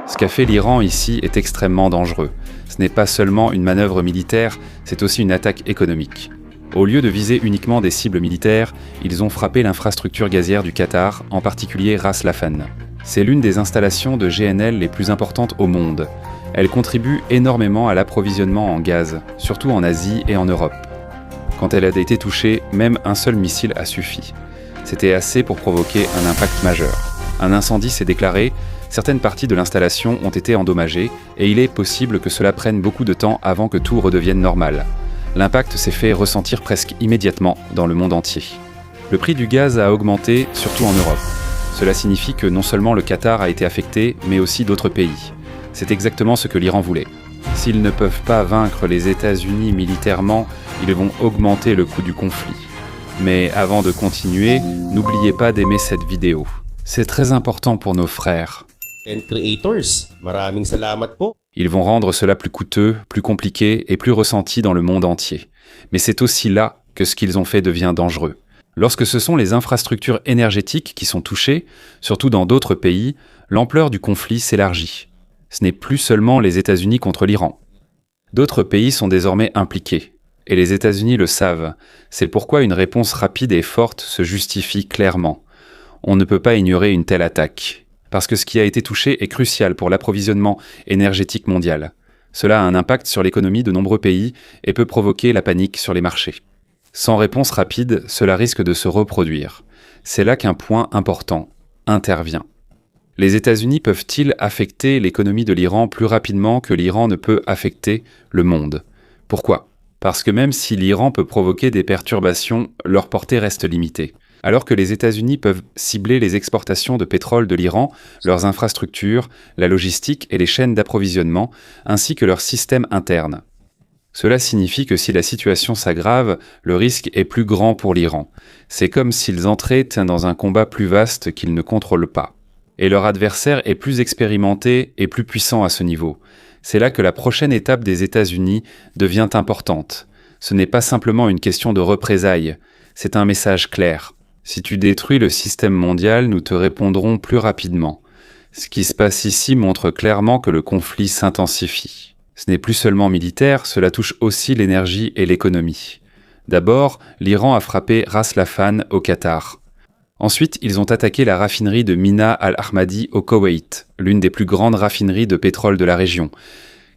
Ce qu'a fait l'Iran ici est extrêmement dangereux. Ce n'est pas seulement une manœuvre militaire, c'est aussi une attaque économique. Au lieu de viser uniquement des cibles militaires, ils ont frappé l'infrastructure gazière du Qatar, en particulier Ras Laffan. C'est l'une des installations de GNL les plus importantes au monde. Elle contribue énormément à l'approvisionnement en gaz, surtout en Asie et en Europe. Quand elle a été touchée, même un seul missile a suffi. C'était assez pour provoquer un impact majeur. Un incendie s'est déclaré, certaines parties de l'installation ont été endommagées et il est possible que cela prenne beaucoup de temps avant que tout redevienne normal. L'impact s'est fait ressentir presque immédiatement dans le monde entier. Le prix du gaz a augmenté, surtout en Europe. Cela signifie que non seulement le Qatar a été affecté, mais aussi d'autres pays. C'est exactement ce que l'Iran voulait. S'ils ne peuvent pas vaincre les États-Unis militairement, ils vont augmenter le coût du conflit. Mais avant de continuer, n'oubliez pas d'aimer cette vidéo. C'est très important pour nos frères. Creators, maraming salamat po. Ils vont rendre cela plus coûteux, plus compliqué et plus ressenti dans le monde entier. Mais c'est aussi là que ce qu'ils ont fait devient dangereux. Lorsque ce sont les infrastructures énergétiques qui sont touchées, surtout dans d'autres pays, l'ampleur du conflit s'élargit. Ce n'est plus seulement les États-Unis contre l'Iran. D'autres pays sont désormais impliqués. Et les États-Unis le savent. C'est pourquoi une réponse rapide et forte se justifie clairement. On ne peut pas ignorer une telle attaque. Parce que ce qui a été touché est crucial pour l'approvisionnement énergétique mondial. Cela a un impact sur l'économie de nombreux pays et peut provoquer la panique sur les marchés. Sans réponse rapide, cela risque de se reproduire. C'est là qu'un point important intervient. Les États-Unis peuvent-ils affecter l'économie de l'Iran plus rapidement que l'Iran ne peut affecter le monde? Pourquoi? Parce que même si l'Iran peut provoquer des perturbations, leur portée reste limitée. Alors que les États-Unis peuvent cibler les exportations de pétrole de l'Iran, leurs infrastructures, la logistique et les chaînes d'approvisionnement, ainsi que leur système interne. Cela signifie que si la situation s'aggrave, le risque est plus grand pour l'Iran. C'est comme s'ils entraient dans un combat plus vaste qu'ils ne contrôlent pas. Et leur adversaire est plus expérimenté et plus puissant à ce niveau. C'est là que la prochaine étape des États-Unis devient importante. Ce n'est pas simplement une question de représailles, c'est un message clair. Si tu détruis le système mondial, nous te répondrons plus rapidement. Ce qui se passe ici montre clairement que le conflit s'intensifie. Ce n'est plus seulement militaire, cela touche aussi l'énergie et l'économie. D'abord, l'Iran a frappé Ras Laffan au Qatar. Ensuite, ils ont attaqué la raffinerie de Mina al-Ahmadi au Koweït, l'une des plus grandes raffineries de pétrole de la région.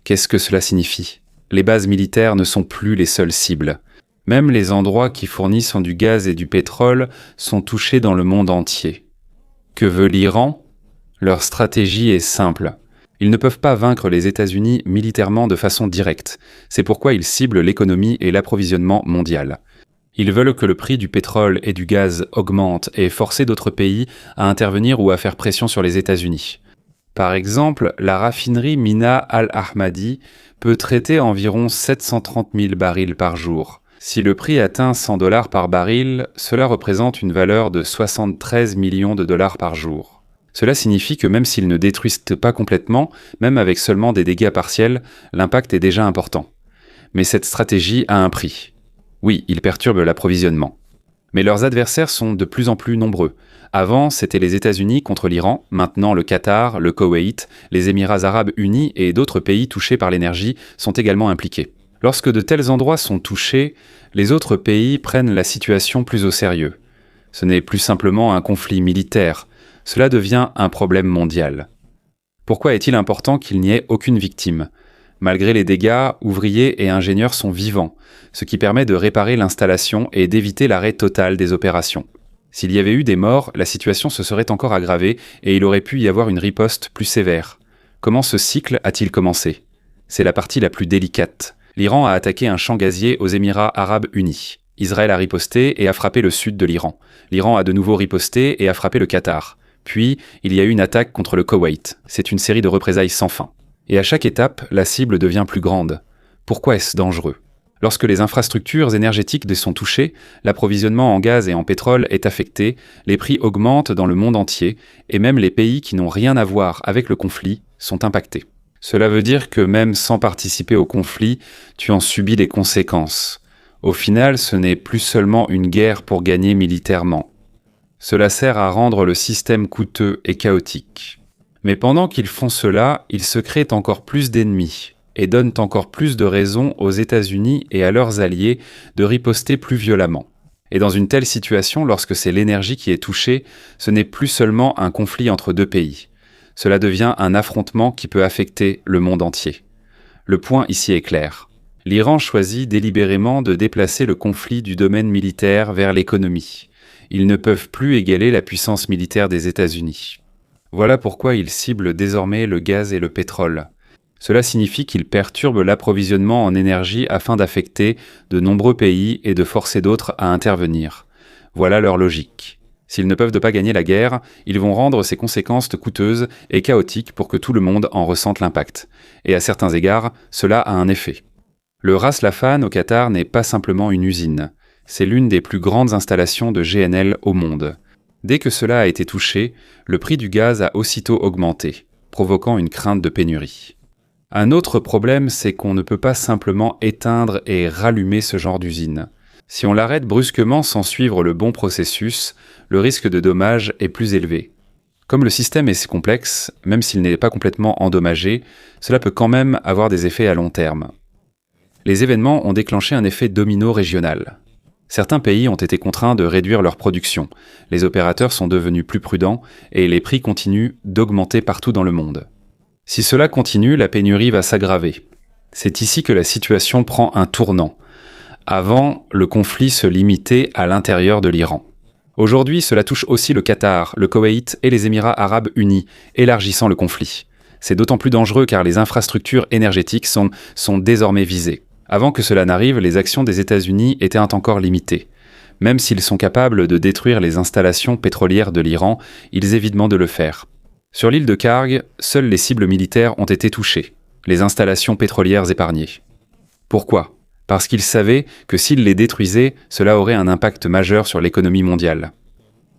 Qu'est-ce que cela signifie? Les bases militaires ne sont plus les seules cibles. Même les endroits qui fournissent du gaz et du pétrole sont touchés dans le monde entier. Que veut l'Iran? Leur stratégie est simple. Ils ne peuvent pas vaincre les États-Unis militairement de façon directe. C'est pourquoi ils ciblent l'économie et l'approvisionnement mondial. Ils veulent que le prix du pétrole et du gaz augmente et forcer d'autres pays à intervenir ou à faire pression sur les États-Unis. Par exemple, la raffinerie Mina al-Ahmadi peut traiter environ 730 000 barils par jour. Si le prix atteint $100 par baril, cela représente une valeur de 73 millions de dollars par jour. Cela signifie que même s'ils ne détruisent pas complètement, même avec seulement des dégâts partiels, l'impact est déjà important. Mais cette stratégie a un prix. Oui, ils perturbent l'approvisionnement. Mais leurs adversaires sont de plus en plus nombreux. Avant, c'était les États-Unis contre l'Iran, maintenant le Qatar, le Koweït, les Émirats arabes unis et d'autres pays touchés par l'énergie sont également impliqués. Lorsque de tels endroits sont touchés, les autres pays prennent la situation plus au sérieux. Ce n'est plus simplement un conflit militaire, cela devient un problème mondial. Pourquoi est-il important qu'il n'y ait aucune victime? Malgré les dégâts, ouvriers et ingénieurs sont vivants, ce qui permet de réparer l'installation et d'éviter l'arrêt total des opérations. S'il y avait eu des morts, la situation se serait encore aggravée et il aurait pu y avoir une riposte plus sévère. Comment ce cycle a-t-il commencé? C'est la partie la plus délicate. L'Iran a attaqué un champ gazier aux Émirats arabes unis. Israël a riposté et a frappé le sud de l'Iran. L'Iran a de nouveau riposté et a frappé le Qatar. Puis, il y a eu une attaque contre le Koweït. C'est une série de représailles sans fin. Et à chaque étape, la cible devient plus grande. Pourquoi est-ce dangereux? Lorsque les infrastructures énergétiques sont touchées, l'approvisionnement en gaz et en pétrole est affecté, les prix augmentent dans le monde entier, et même les pays qui n'ont rien à voir avec le conflit sont impactés. Cela veut dire que même sans participer au conflit, tu en subis les conséquences. Au final, ce n'est plus seulement une guerre pour gagner militairement. Cela sert à rendre le système coûteux et chaotique. Mais pendant qu'ils font cela, ils se créent encore plus d'ennemis et donnent encore plus de raisons aux États-Unis et à leurs alliés de riposter plus violemment. Et dans une telle situation, lorsque c'est l'énergie qui est touchée, ce n'est plus seulement un conflit entre deux pays. Cela devient un affrontement qui peut affecter le monde entier. Le point ici est clair. L'Iran choisit délibérément de déplacer le conflit du domaine militaire vers l'économie. Ils ne peuvent plus égaler la puissance militaire des États-Unis. Voilà pourquoi ils ciblent désormais le gaz et le pétrole. Cela signifie qu'ils perturbent l'approvisionnement en énergie afin d'affecter de nombreux pays et de forcer d'autres à intervenir. Voilà leur logique. S'ils ne peuvent pas gagner la guerre, ils vont rendre ses conséquences coûteuses et chaotiques pour que tout le monde en ressente l'impact. Et à certains égards, cela a un effet. Le Ras Laffan au Qatar n'est pas simplement une usine. C'est l'une des plus grandes installations de GNL au monde. Dès que cela a été touché, le prix du gaz a aussitôt augmenté, provoquant une crainte de pénurie. Un autre problème, c'est qu'on ne peut pas simplement éteindre et rallumer ce genre d'usine. Si on l'arrête brusquement sans suivre le bon processus, le risque de dommage est plus élevé. Comme le système est si complexe, même s'il n'est pas complètement endommagé, cela peut quand même avoir des effets à long terme. Les événements ont déclenché un effet domino régional. Certains pays ont été contraints de réduire leur production, les opérateurs sont devenus plus prudents et les prix continuent d'augmenter partout dans le monde. Si cela continue, la pénurie va s'aggraver. C'est ici que la situation prend un tournant. Avant, le conflit se limitait à l'intérieur de l'Iran. Aujourd'hui, cela touche aussi le Qatar, le Koweït et les Émirats arabes unis, élargissant le conflit. C'est d'autant plus dangereux car les infrastructures énergétiques sont désormais visées. Avant que cela n'arrive, les actions des États-Unis étaient encore limitées. Même s'ils sont capables de détruire les installations pétrolières de l'Iran, ils évitent de le faire. Sur l'île de Karg, seules les cibles militaires ont été touchées, les installations pétrolières épargnées. Pourquoi ? Parce qu'ils savaient que s'ils les détruisaient, cela aurait un impact majeur sur l'économie mondiale.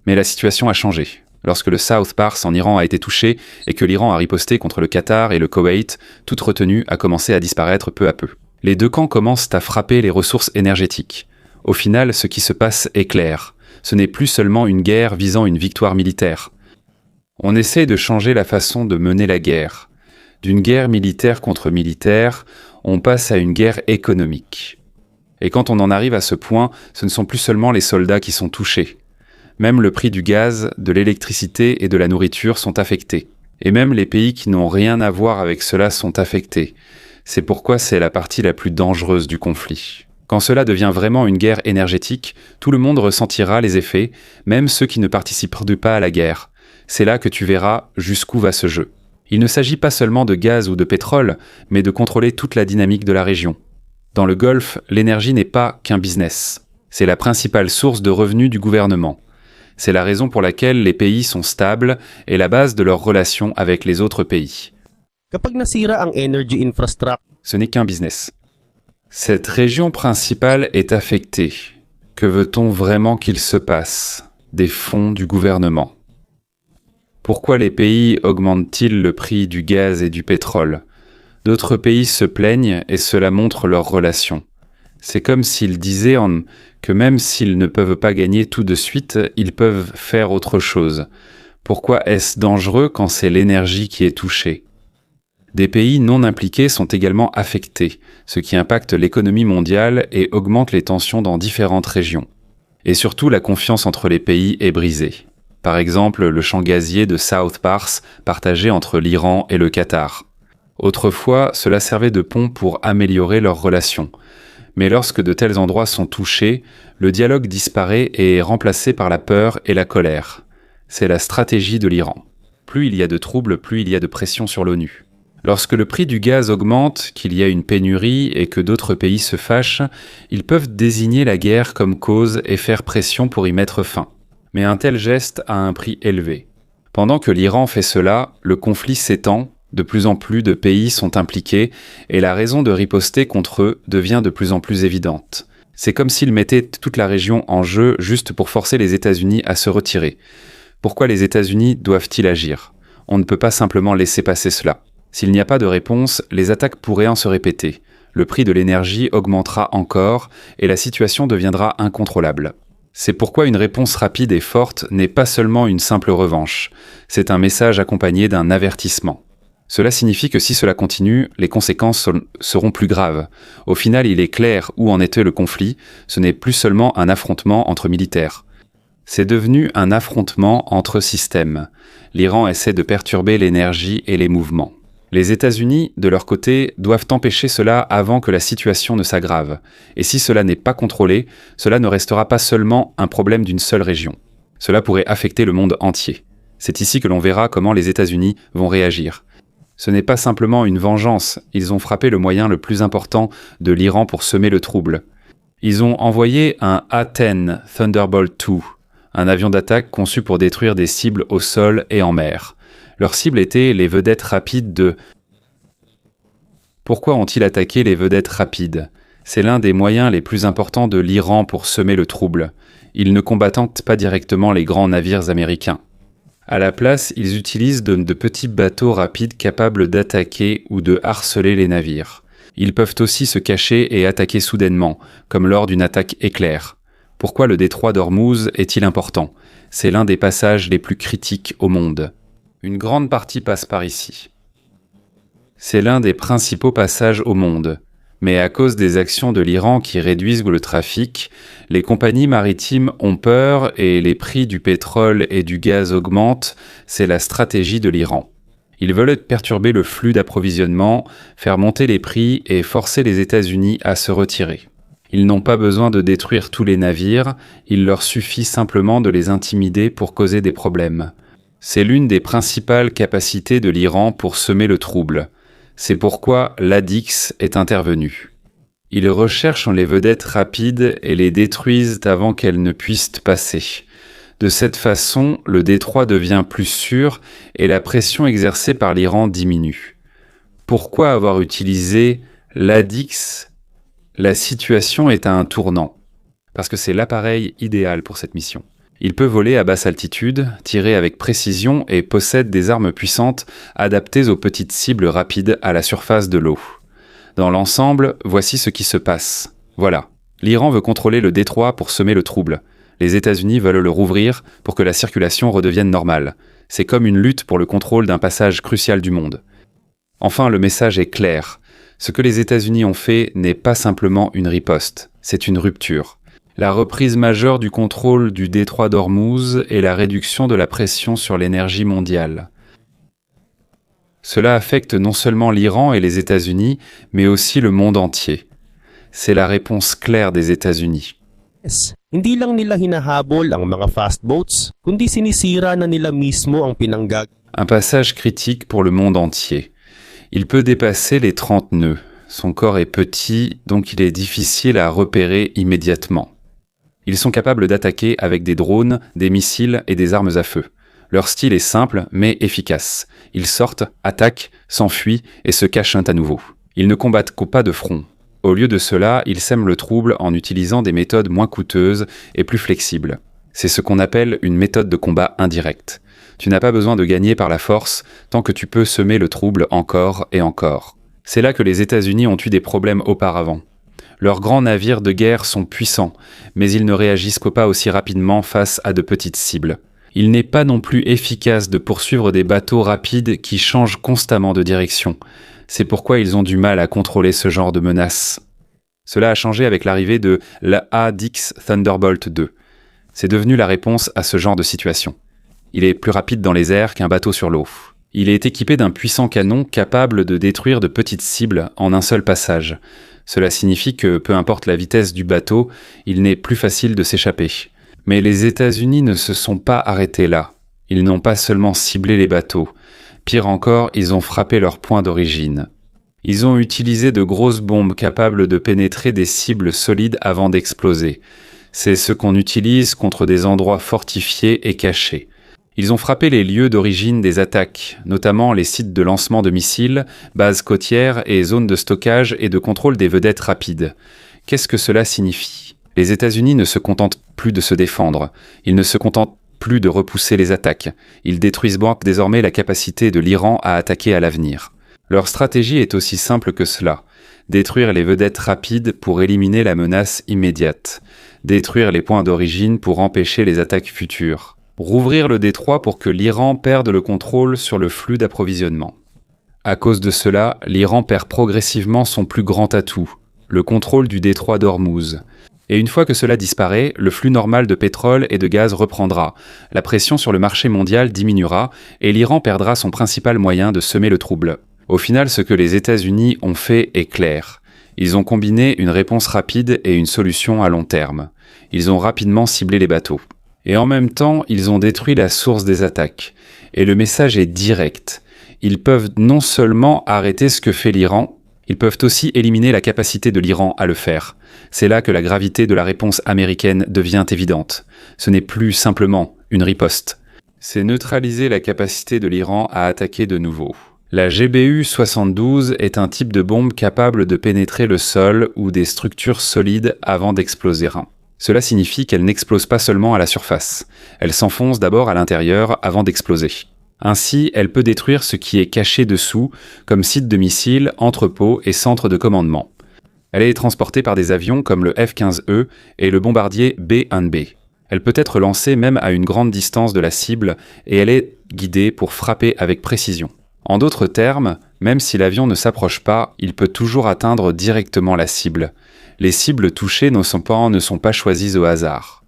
Mais la situation a changé. Lorsque le South Pars en Iran a été touché et que l'Iran a riposté contre le Qatar et le Koweït, toute retenue a commencé à disparaître peu à peu. Les deux camps commencent à frapper les ressources énergétiques. Au final, ce qui se passe est clair. Ce n'est plus seulement une guerre visant une victoire militaire. On essaie de changer la façon de mener la guerre. D'une guerre militaire contre militaire, on passe à une guerre économique. Et quand on en arrive à ce point, ce ne sont plus seulement les soldats qui sont touchés. Même le prix du gaz, de l'électricité et de la nourriture sont affectés. Et même les pays qui n'ont rien à voir avec cela sont affectés. C'est pourquoi c'est la partie la plus dangereuse du conflit. Quand cela devient vraiment une guerre énergétique, tout le monde ressentira les effets, même ceux qui ne participent pas à la guerre. C'est là que tu verras jusqu'où va ce jeu. Il ne s'agit pas seulement de gaz ou de pétrole, mais de contrôler toute la dynamique de la région. Dans le Golfe, l'énergie n'est pas qu'un business. C'est la principale source de revenus du gouvernement. C'est la raison pour laquelle les pays sont stables et la base de leurs relations avec les autres pays. Kapag nasira ang energy infrastructure, Ce n'est qu'un business. Cette région principale est affectée. Que veut-on vraiment qu'il se passe ? Des fonds du gouvernement. Pourquoi les pays augmentent-ils le prix du gaz et du pétrole ? D'autres pays se plaignent et cela montre leurs relations. C'est comme s'ils disaient que même s'ils ne peuvent pas gagner tout de suite, ils peuvent faire autre chose. Pourquoi est-ce dangereux quand c'est l'énergie qui est touchée ? Des pays non impliqués sont également affectés, ce qui impacte l'économie mondiale et augmente les tensions dans différentes régions. Et surtout, la confiance entre les pays est brisée. Par exemple, le champ gazier de South Pars partagé entre l'Iran et le Qatar. Autrefois, cela servait de pont pour améliorer leurs relations. Mais lorsque de tels endroits sont touchés, le dialogue disparaît et est remplacé par la peur et la colère. C'est la stratégie de l'Iran. Plus il y a de troubles, plus il y a de pression sur l'ONU. Lorsque le prix du gaz augmente, qu'il y a une pénurie et que d'autres pays se fâchent, ils peuvent désigner la guerre comme cause et faire pression pour y mettre fin. Mais un tel geste a un prix élevé. Pendant que l'Iran fait cela, le conflit s'étend, de plus en plus de pays sont impliqués et la raison de riposter contre eux devient de plus en plus évidente. C'est comme s'ils mettaient toute la région en jeu juste pour forcer les États-Unis à se retirer. Pourquoi les États-Unis doivent-ils agir ? On ne peut pas simplement laisser passer cela. S'il n'y a pas de réponse, les attaques pourraient se répéter. Le prix de l'énergie augmentera encore et la situation deviendra incontrôlable. C'est pourquoi une réponse rapide et forte n'est pas seulement une simple revanche, c'est un message accompagné d'un avertissement. Cela signifie que si cela continue, les conséquences seront plus graves. Au final, il est clair où en était le conflit, ce n'est plus seulement un affrontement entre militaires. C'est devenu un affrontement entre systèmes. L'Iran essaie de perturber l'énergie et les mouvements. Les États-Unis, de leur côté, doivent empêcher cela avant que la situation ne s'aggrave. Et si cela n'est pas contrôlé, cela ne restera pas seulement un problème d'une seule région. Cela pourrait affecter le monde entier. C'est ici que l'on verra comment les États-Unis vont réagir. Ce n'est pas simplement une vengeance, ils ont frappé le moyen le plus important de l'Iran pour semer le trouble. Ils ont envoyé un A-10 Thunderbolt II, un avion d'attaque conçu pour détruire des cibles au sol et en mer. Leur cible était les vedettes rapides de... Pourquoi ont-ils attaqué les vedettes rapides ? C'est l'un des moyens les plus importants de l'Iran pour semer le trouble. Ils ne combattent pas directement les grands navires américains. À la place, ils utilisent de petits bateaux rapides capables d'attaquer ou de harceler les navires. Ils peuvent aussi se cacher et attaquer soudainement, comme lors d'une attaque éclair. Pourquoi le détroit d'Ormuz est-il important ? C'est l'un des passages les plus critiques au monde. Une grande partie passe par ici. C'est l'un des principaux passages au monde. Mais à cause des actions de l'Iran qui réduisent le trafic, les compagnies maritimes ont peur et les prix du pétrole et du gaz augmentent, c'est la stratégie de l'Iran. Ils veulent perturber le flux d'approvisionnement, faire monter les prix et forcer les États-Unis à se retirer. Ils n'ont pas besoin de détruire tous les navires, il leur suffit simplement de les intimider pour causer des problèmes. C'est l'une des principales capacités de l'Iran pour semer le trouble. C'est pourquoi l'ADIX est intervenu. Ils recherchent les vedettes rapides et les détruisent avant qu'elles ne puissent passer. De cette façon, le détroit devient plus sûr et la pression exercée par l'Iran diminue. Pourquoi avoir utilisé l'ADIX ? La situation est à un tournant, parce que c'est l'appareil idéal pour cette mission. Il peut voler à basse altitude, tirer avec précision et possède des armes puissantes adaptées aux petites cibles rapides à la surface de l'eau. Dans l'ensemble, voici ce qui se passe. Voilà. L'Iran veut contrôler le détroit pour semer le trouble. Les États-Unis veulent le rouvrir pour que la circulation redevienne normale. C'est comme une lutte pour le contrôle d'un passage crucial du monde. Enfin, le message est clair. Ce que les États-Unis ont fait n'est pas simplement une riposte, c'est une rupture. La reprise majeure du contrôle du détroit d'Ormuz et la réduction de la pression sur l'énergie mondiale. Cela affecte non seulement l'Iran et les États-Unis, mais aussi le monde entier. C'est la réponse claire des États-Unis. Hindi lang nila hinahabol ang mga fast boats, kundi sinisira na nila mismo ang pinanggag. Un passage critique pour le monde entier. Il peut dépasser les 30 nœuds. Son corps est petit, donc il est difficile à repérer immédiatement. Ils sont capables d'attaquer avec des drones, des missiles et des armes à feu. Leur style est simple, mais efficace. Ils sortent, attaquent, s'enfuient et se cachent à nouveau. Ils ne combattent pas de front. Au lieu de cela, ils sèment le trouble en utilisant des méthodes moins coûteuses et plus flexibles. C'est ce qu'on appelle une méthode de combat indirecte. Tu n'as pas besoin de gagner par la force tant que tu peux semer le trouble encore et encore. C'est là que les États-Unis ont eu des problèmes auparavant. Leurs grands navires de guerre sont puissants, mais ils ne réagissent pas aussi rapidement face à de petites cibles. Il n'est pas non plus efficace de poursuivre des bateaux rapides qui changent constamment de direction. C'est pourquoi ils ont du mal à contrôler ce genre de menaces. Cela a changé avec l'arrivée de la ADIX Thunderbolt II. C'est devenu la réponse à ce genre de situation. Il est plus rapide dans les airs qu'un bateau sur l'eau. Il est équipé d'un puissant canon capable de détruire de petites cibles en un seul passage. Cela signifie que, peu importe la vitesse du bateau, il n'est plus facile de s'échapper. Mais les États-Unis ne se sont pas arrêtés là. Ils n'ont pas seulement ciblé les bateaux. Pire encore, ils ont frappé leur point d'origine. Ils ont utilisé de grosses bombes capables de pénétrer des cibles solides avant d'exploser. C'est ce qu'on utilise contre des endroits fortifiés et cachés. Ils ont frappé les lieux d'origine des attaques, notamment les sites de lancement de missiles, bases côtières et zones de stockage et de contrôle des vedettes rapides. Qu'est-ce que cela signifie ? Les États-Unis ne se contentent plus de se défendre. Ils ne se contentent plus de repousser les attaques. Ils détruisent désormais la capacité de l'Iran à attaquer à l'avenir. Leur stratégie est aussi simple que cela. Détruire les vedettes rapides pour éliminer la menace immédiate. détruire les points d'origine pour empêcher les attaques futures, rouvrir le détroit pour que l'Iran perde le contrôle sur le flux d'approvisionnement. À cause de cela, l'Iran perd progressivement son plus grand atout, le contrôle du détroit d'Ormuz. Et une fois que cela disparaît, le flux normal de pétrole et de gaz reprendra, la pression sur le marché mondial diminuera et l'Iran perdra son principal moyen de semer le trouble. Au final, ce que les États-Unis ont fait est clair. Ils ont combiné une réponse rapide et une solution à long terme. Ils ont rapidement ciblé les bateaux. Et en même temps, ils ont détruit la source des attaques. Et le message est direct. Ils peuvent non seulement arrêter ce que fait l'Iran, ils peuvent aussi éliminer la capacité de l'Iran à le faire. C'est là que la gravité de la réponse américaine devient évidente. Ce n'est plus simplement une riposte. C'est neutraliser la capacité de l'Iran à attaquer de nouveau. La GBU-72 est un type de bombe capable de pénétrer le sol ou des structures solides avant d'exploser. Cela signifie qu'elle n'explose pas seulement à la surface. Elle s'enfonce d'abord à l'intérieur avant d'exploser. Ainsi, elle peut détruire ce qui est caché dessous, comme sites de missiles, entrepôts et centres de commandement. Elle est transportée par des avions comme le F-15E et le bombardier B-1B. Elle peut être lancée même à une grande distance de la cible et elle est guidée pour frapper avec précision. En d'autres termes, même si l'avion ne s'approche pas, il peut toujours atteindre directement la cible. Les cibles touchées ne sont pas choisies au hasard.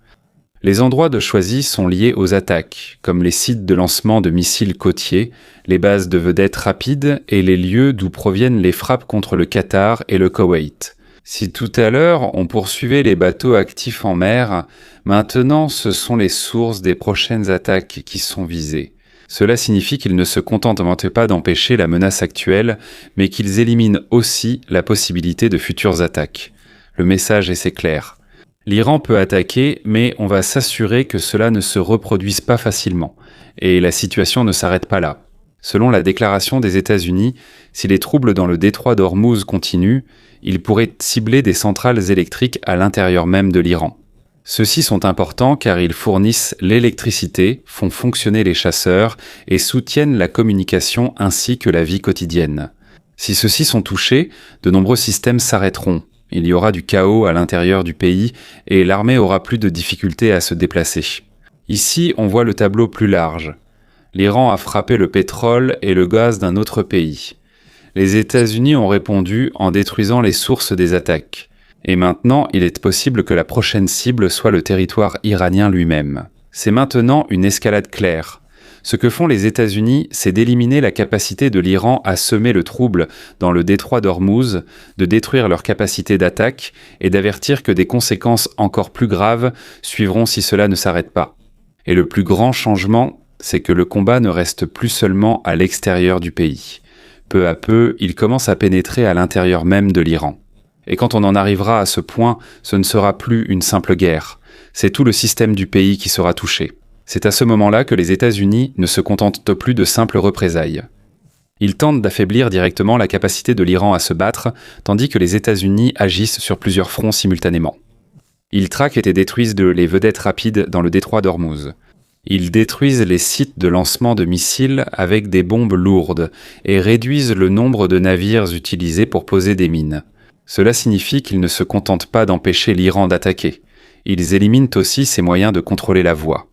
Les endroits de choisis sont liés aux attaques, comme les sites de lancement de missiles côtiers, les bases de vedettes rapides et les lieux d'où proviennent les frappes contre le Qatar et le Koweït. Si tout à l'heure on poursuivait les bateaux actifs en mer, maintenant ce sont les sources des prochaines attaques qui sont visées. Cela signifie qu'ils ne se contentent pas d'empêcher la menace actuelle, mais qu'ils éliminent aussi la possibilité de futures attaques. Le message est clair. L'Iran peut attaquer, mais on va s'assurer que cela ne se reproduise pas facilement. Et la situation ne s'arrête pas là. Selon la déclaration des États-Unis, si les troubles dans le détroit d'Ormuz continuent, ils pourraient cibler des centrales électriques à l'intérieur même de l'Iran. Ceux-ci sont importants car ils fournissent l'électricité, font fonctionner les chasseurs et soutiennent la communication ainsi que la vie quotidienne. Si ceux-ci sont touchés, de nombreux systèmes s'arrêteront. Il y aura du chaos à l'intérieur du pays et l'armée aura plus de difficultés à se déplacer. Ici, on voit le tableau plus large. L'Iran a frappé le pétrole et le gaz d'un autre pays. Les États-Unis ont répondu en détruisant les sources des attaques. Et maintenant, il est possible que la prochaine cible soit le territoire iranien lui-même. C'est maintenant une escalade claire. Ce que font les États-Unis, c'est d'éliminer la capacité de l'Iran à semer le trouble dans le détroit d'Ormuz, de détruire leur capacité d'attaque et d'avertir que des conséquences encore plus graves suivront si cela ne s'arrête pas. Et le plus grand changement, c'est que le combat ne reste plus seulement à l'extérieur du pays. Peu à peu, il commence à pénétrer à l'intérieur même de l'Iran. Et quand on en arrivera à ce point, ce ne sera plus une simple guerre. C'est tout le système du pays qui sera touché. C'est à ce moment-là que les États-Unis ne se contentent plus de simples représailles. Ils tentent d'affaiblir directement la capacité de l'Iran à se battre, tandis que les États-Unis agissent sur plusieurs fronts simultanément. Ils traquent et détruisent les vedettes rapides dans le détroit d'Ormuz. Ils détruisent les sites de lancement de missiles avec des bombes lourdes et réduisent le nombre de navires utilisés pour poser des mines. Cela signifie qu'ils ne se contentent pas d'empêcher l'Iran d'attaquer. Ils éliminent aussi ses moyens de contrôler la voie.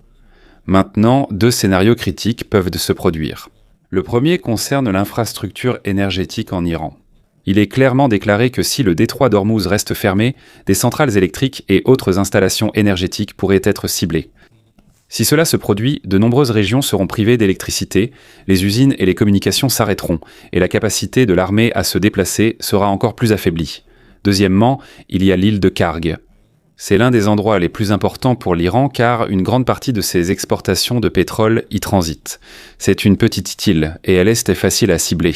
Maintenant, 2 scénarios critiques peuvent se produire. Le premier concerne l'infrastructure énergétique en Iran. Il est clairement déclaré que si le détroit d'Ormuz reste fermé, des centrales électriques et autres installations énergétiques pourraient être ciblées. Si cela se produit, de nombreuses régions seront privées d'électricité, les usines et les communications s'arrêteront, et la capacité de l'armée à se déplacer sera encore plus affaiblie. Deuxièmement, il y a l'île de Karg. C'est l'un des endroits les plus importants pour l'Iran car une grande partie de ses exportations de pétrole y transite. C'est une petite île et à l'est est facile à cibler.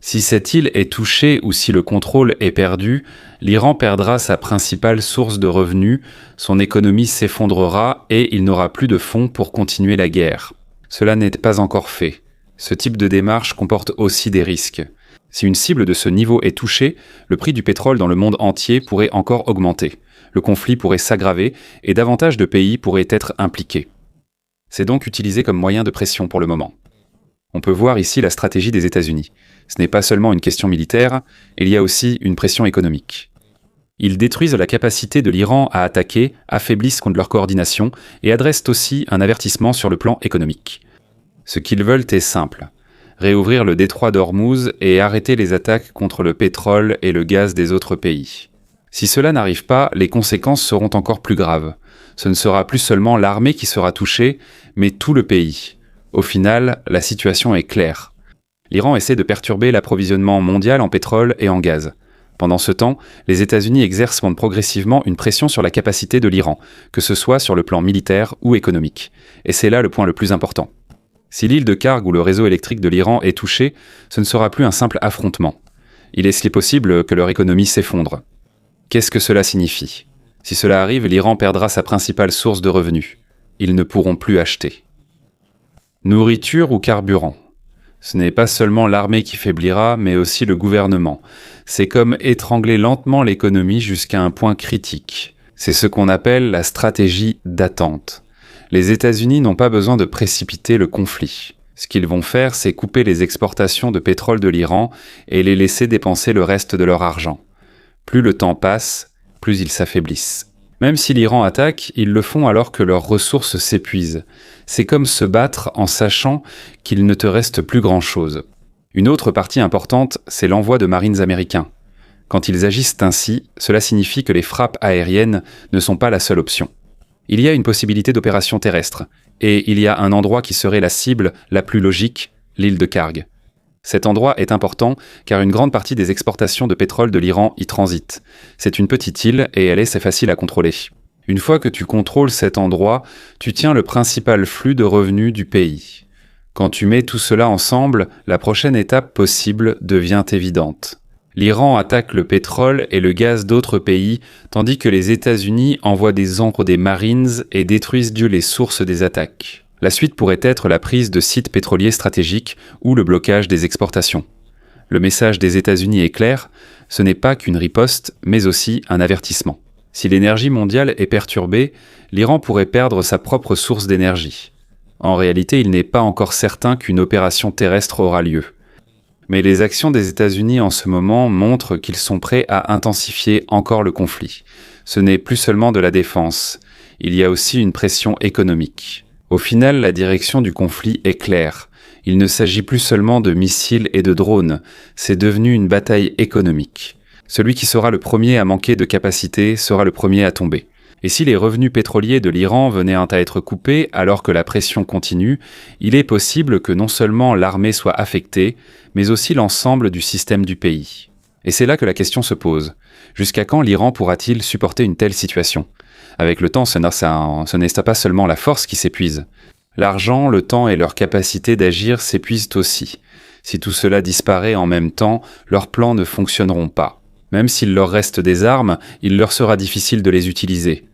Si cette île est touchée ou si le contrôle est perdu, l'Iran perdra sa principale source de revenus, son économie s'effondrera et il n'aura plus de fonds pour continuer la guerre. Cela n'est pas encore fait. Ce type de démarche comporte aussi des risques. Si une cible de ce niveau est touchée, le prix du pétrole dans le monde entier pourrait encore augmenter. Le conflit pourrait s'aggraver et davantage de pays pourraient être impliqués. C'est donc utilisé comme moyen de pression pour le moment. On peut voir ici la stratégie des États-Unis. Ce n'est pas seulement une question militaire, il y a aussi une pression économique. Ils détruisent la capacité de l'Iran à attaquer, affaiblissent contre leur coordination et adressent aussi un avertissement sur le plan économique. Ce qu'ils veulent est simple. Réouvrir le détroit d'Ormuz et arrêter les attaques contre le pétrole et le gaz des autres pays. Si cela n'arrive pas, les conséquences seront encore plus graves. Ce ne sera plus seulement l'armée qui sera touchée, mais tout le pays. Au final, la situation est claire. L'Iran essaie de perturber l'approvisionnement mondial en pétrole et en gaz. Pendant ce temps, les États-Unis exercent progressivement une pression sur la capacité de l'Iran, que ce soit sur le plan militaire ou économique. Et c'est là le point le plus important. Si l'île de Karg ou le réseau électrique de l'Iran est touché, ce ne sera plus un simple affrontement. Il est possible que leur économie s'effondre. Qu'est-ce que cela signifie ? Si cela arrive, l'Iran perdra sa principale source de revenus. Ils ne pourront plus acheter. Nourriture ou carburant ? Ce n'est pas seulement l'armée qui faiblira, mais aussi le gouvernement. C'est comme étrangler lentement l'économie jusqu'à un point critique. C'est ce qu'on appelle la stratégie d'attente. Les États-Unis n'ont pas besoin de précipiter le conflit. Ce qu'ils vont faire, c'est couper les exportations de pétrole de l'Iran et les laisser dépenser le reste de leur argent. Plus le temps passe, plus ils s'affaiblissent. Même si l'Iran attaque, ils le font alors que leurs ressources s'épuisent. C'est comme se battre en sachant qu'il ne te reste plus grand-chose. Une autre partie importante, c'est l'envoi de marines américains. Quand ils agissent ainsi, cela signifie que les frappes aériennes ne sont pas la seule option. Il y a une possibilité d'opération terrestre, et il y a un endroit qui serait la cible la plus logique, l'île de Karg. Cet endroit est important car une grande partie des exportations de pétrole de l'Iran y transitent. C'est une petite île et elle est facile à contrôler. Une fois que tu contrôles cet endroit, tu tiens le principal flux de revenus du pays. Quand tu mets tout cela ensemble, la prochaine étape possible devient évidente. L'Iran attaque le pétrole et le gaz d'autres pays, tandis que les États-Unis envoient des Marines et détruisent les sources des attaques. La suite pourrait être la prise de sites pétroliers stratégiques ou le blocage des exportations. Le message des États-Unis est clair, ce n'est pas qu'une riposte, mais aussi un avertissement. Si l'énergie mondiale est perturbée, l'Iran pourrait perdre sa propre source d'énergie. En réalité, il n'est pas encore certain qu'une opération terrestre aura lieu. Mais les actions des États-Unis en ce moment montrent qu'ils sont prêts à intensifier encore le conflit. Ce n'est plus seulement de la défense, il y a aussi une pression économique. Au final, la direction du conflit est claire. Il ne s'agit plus seulement de missiles et de drones, c'est devenu une bataille économique. Celui qui sera le premier à manquer de capacité sera le premier à tomber. Et si les revenus pétroliers de l'Iran venaient à être coupés alors que la pression continue, il est possible que non seulement l'armée soit affectée, mais aussi l'ensemble du système du pays. Et c'est là que la question se pose. Jusqu'à quand l'Iran pourra-t-il supporter une telle situation ? Avec le temps, ce n'est pas seulement la force qui s'épuise. L'argent, le temps et leur capacité d'agir s'épuisent aussi. Si tout cela disparaît en même temps, leurs plans ne fonctionneront pas. Même s'il leur reste des armes, il leur sera difficile de les utiliser.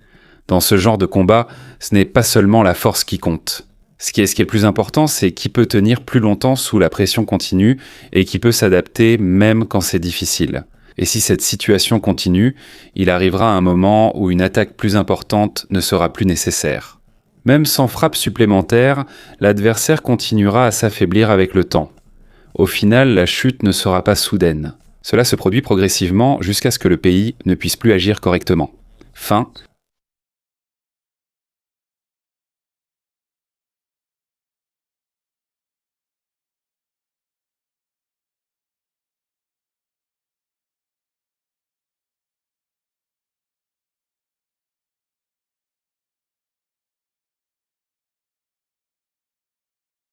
Dans ce genre de combat, ce n'est pas seulement la force qui compte. Ce qui est le plus important, c'est qui peut tenir plus longtemps sous la pression continue et qui peut s'adapter même quand c'est difficile. Et si cette situation continue, il arrivera un moment où une attaque plus importante ne sera plus nécessaire. Même sans frappe supplémentaire, l'adversaire continuera à s'affaiblir avec le temps. Au final, la chute ne sera pas soudaine. Cela se produit progressivement jusqu'à ce que le pays ne puisse plus agir correctement. Fin